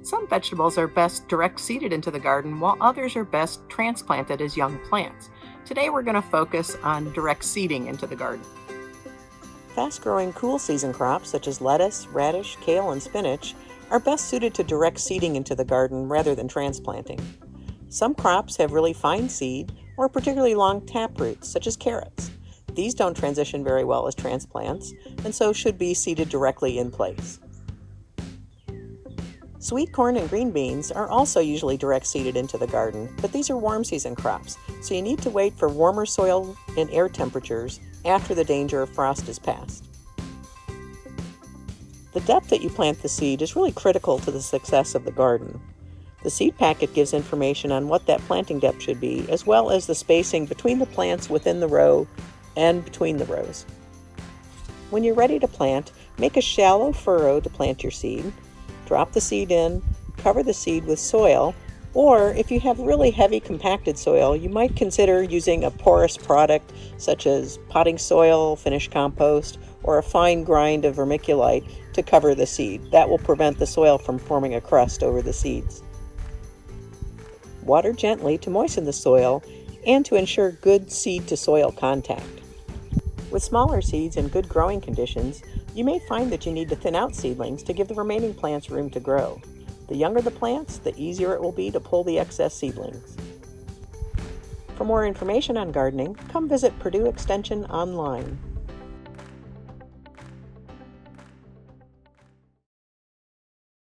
Some vegetables are best direct seeded into the garden, while others are best transplanted as young plants. Today we're going to focus on direct seeding into the garden. Fast-growing cool season crops such as lettuce, radish, kale, and spinach are best suited to direct seeding into the garden rather than transplanting. Some crops have really fine seed or particularly long tap roots, such as carrots. These don't transition very well as transplants, and so should be seeded directly in place. Sweet corn and green beans are also usually direct seeded into the garden, but these are warm season crops, so you need to wait for warmer soil and air temperatures after the danger of frost is past. The depth that you plant the seed is really critical to the success of the garden. The seed packet gives information on what that planting depth should be, as well as the spacing between the plants within the row and between the rows. When you're ready to plant, make a shallow furrow to plant your seed. Drop the seed in, cover the seed with soil, or if you have really heavy compacted soil, you might consider using a porous product such as potting soil, finished compost, or a fine grind of vermiculite to cover the seed. That will prevent the soil from forming a crust over the seeds. Water gently to moisten the soil and to ensure good seed-to-soil contact. With smaller seeds in good growing conditions, you may find that you need to thin out seedlings to give the remaining plants room to grow. The younger the plants, the easier it will be to pull the excess seedlings. For more information on gardening, come visit Purdue Extension online.